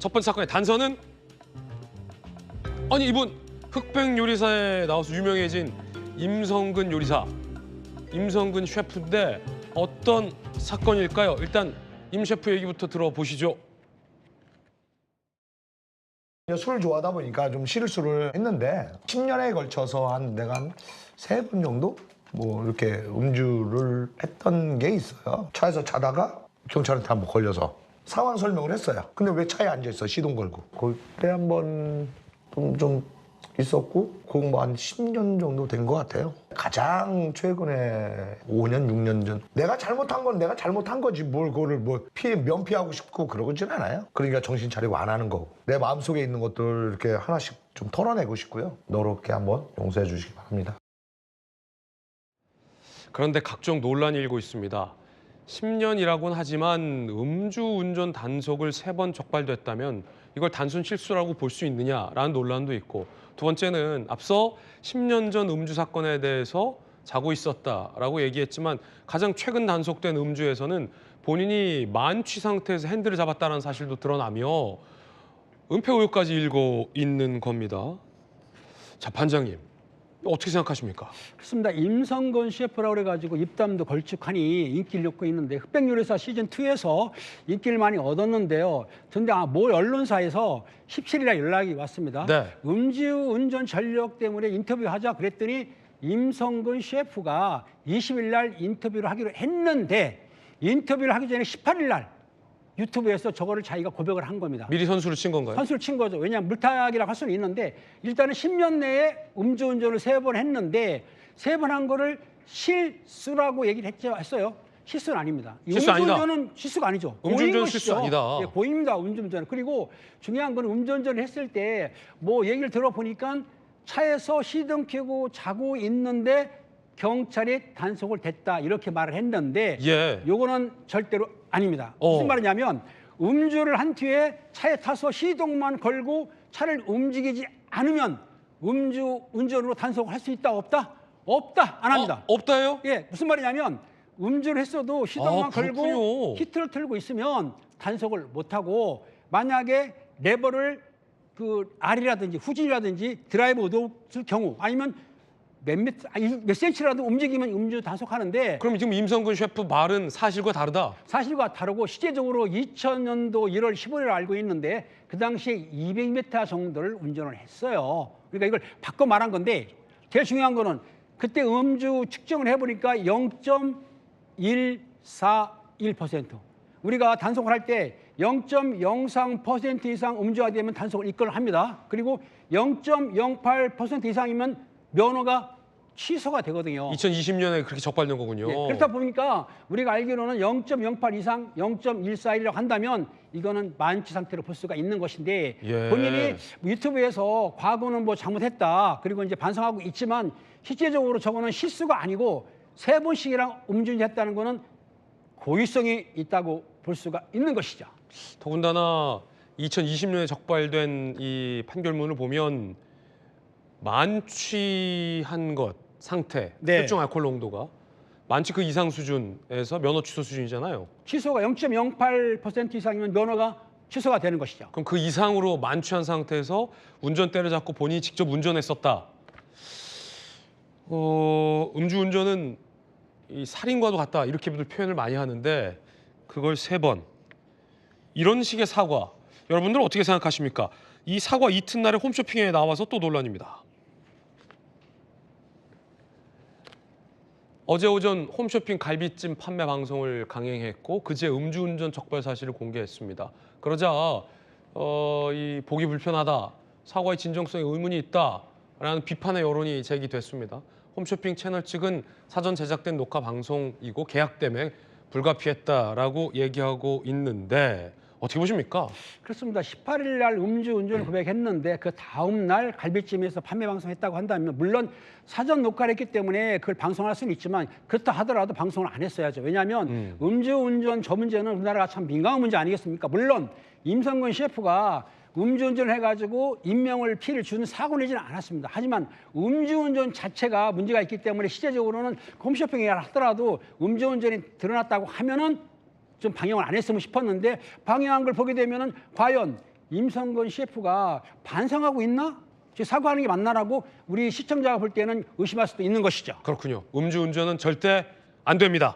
첫 번째 사건의 단서는 아니 이분 흑백 요리사에 나와서 유명해진 임성근 요리사, 임성근 셰프인데 어떤 사건일까요? 일단 임 셰프 얘기부터 들어보시죠. 술 좋아하다 보니까 좀 실수를 했는데 10년에 걸쳐서 내가 한 3번 정도 뭐 이렇게 음주를 했던 게 있어요. 차에서 자다가 경찰한테 한번 걸려서 상황 설명을 했어요. 근데 왜 차에 앉아있어? 시동 걸고. 그때 한번 좀 있었고 그거 뭐 한 10년 정도 된 것 같아요. 가장 최근에 5년, 6년 전 내가 잘못한 건 내가 잘못한 거지 뭘 그거를 뭐 면피하고 싶고 그러진 않아요. 그러니까 정신 차리고 안 하는 거고 내 마음속에 있는 것들 이렇게 하나씩 좀 털어내고 싶고요. 너롭게 한번 용서해 주시기 바랍니다. 그런데 각종 논란이 일고 있습니다. 10년이라고는 하지만 음주운전 단속을 3번 적발됐다면 이걸 단순 실수라고 볼 수 있느냐라는 논란도 있고, 두 번째는 앞서 10년 전 음주 사건에 대해서 자고 있었다라고 얘기했지만 가장 최근 단속된 음주에서는 본인이 만취 상태에서 핸들을 잡았다는 사실도 드러나며 은폐 의혹까지 일고 있는 겁니다. 자, 반장님. 어떻게 생각하십니까? 그렇습니다. 임성근 셰프라고 그래가지고 입담도 걸쭉하니 인기를 얻고 있는데 흑백요리사 시즌2에서 인기를 많이 얻었는데요. 근데 모 언론사에서 17일에 연락이 왔습니다. 네. 음주운전 전력 때문에 인터뷰하자 그랬더니 임성근 셰프가 20일 날 인터뷰를 하기로 했는데 인터뷰를 하기 전에 18일 날 유튜브에서 저거를 자기가 고백을 한 겁니다. 미리 선수를 친 건가요? 선수를 친 거죠. 왜냐하면 물타기라고 할 수는 있는데 일단은 10년 내에 음주운전을 3번 했는데 3번 한 거를 실수라고 얘기를 했어요. 실수는 아닙니다. 실수 아니다. 음주운전은 실수가 아니죠. 음주운전 실수 아니다. 예, 고의입니다. 음주운전. 그리고 중요한 건 음주운전을 했을 때 뭐 얘기를 들어보니까 차에서 시동 켜고 자고 있는데 경찰이 단속을 됐다 이렇게 말을 했는데 예. 요거는 절대로 아닙니다. 무슨 말이냐면 음주를 한 뒤에 차에 타서 시동만 걸고 차를 움직이지 않으면 음주운전으로 단속을 할 수 있다 없다? 없다. 안 합니다. 없다요? 예, 무슨 말이냐면 음주를 했어도 시동만 걸고 그렇군요. 히트를 틀고 있으면 단속을 못하고 만약에 레버를 그 R이라든지 후진이라든지 드라이브 놓을 경우 아니면 몇 센치라도 움직이면 음주 단속하는데 그럼 지금 임성근 셰프 말은 사실과 다르다? 사실과 다르고 실제적으로 2000년도 1월 15일 알고 있는데 그 당시에 200m 정도를 운전을 했어요. 그러니까 이걸 바꿔 말한 건데 제일 중요한 거는 그때 음주 측정을 해보니까 0.141%. 우리가 단속을 할 때 0.03% 이상 음주가 되면 단속을 입건합니다. 그리고 0.08% 이상이면 면허가 취소가 되거든요. 2020년에 그렇게 적발된 거군요. 예, 그렇다 보니까 우리가 알기로는 0.08 이상 0.141이라고 한다면 이거는 만취 상태로 볼 수가 있는 것인데 예. 본인이 유튜브에서 과거는 뭐 잘못했다 그리고 이제 반성하고 있지만 실제적으로 저거는 실수가 아니고 3번씩이랑 음주했다는 거는 고의성이 있다고 볼 수가 있는 것이죠. 더군다나 2020년에 적발된 이 판결문을 보면 만취한 것 상태, 네. 혈중 알코올 농도가 만취 그 이상 수준에서 면허 취소 수준이잖아요. 취소가 0.08% 이상이면 면허가 취소가 되는 것이죠. 그럼 그 이상으로 만취한 상태에서 운전대를 잡고 본인이 직접 운전했었다. 음주운전은 이 살인과도 같다 이렇게들 표현을 많이 하는데 그걸 3번. 이런 식의 사과. 여러분들 어떻게 생각하십니까? 이 사과 이튿날에 홈쇼핑에 나와서 또 논란입니다. 어제 오전 홈쇼핑 갈비찜 판매 방송을 강행했고 그제 음주운전 적발 사실을 공개했습니다. 그러자 이 보기 불편하다, 사과의 진정성에 의문이 있다라는 비판의 여론이 제기됐습니다. 홈쇼핑 채널 측은 사전 제작된 녹화 방송이고 계약 때문에 불가피했다라고 얘기하고 있는데 어떻게 보십니까? 그렇습니다. 18일 날 음주운전을 고백했는데 그 다음 날 갈비찜에서 판매 방송했다고 한다면 물론 사전 녹화를 했기 때문에 그걸 방송할 수는 있지만 그렇다 하더라도 방송을 안 했어야죠. 왜냐하면 음주운전 저 문제는 우리나라가 참 민감한 문제 아니겠습니까? 물론 임성근 셰프가 음주운전을 해가지고 인명을 피해를 주는 사고 내지는 않았습니다. 하지만 음주운전 자체가 문제가 있기 때문에 실제적으로는 홈쇼핑에 하더라도 음주운전이 드러났다고 하면은 좀 방영을 안 했으면 싶었는데 방영한 걸 보게 되면은 과연 임성근 셰프가 반성하고 있나? 지금 사과하는 게 맞나라고 우리 시청자가 볼 때는 의심할 수도 있는 것이죠. 그렇군요. 음주운전은 절대 안 됩니다.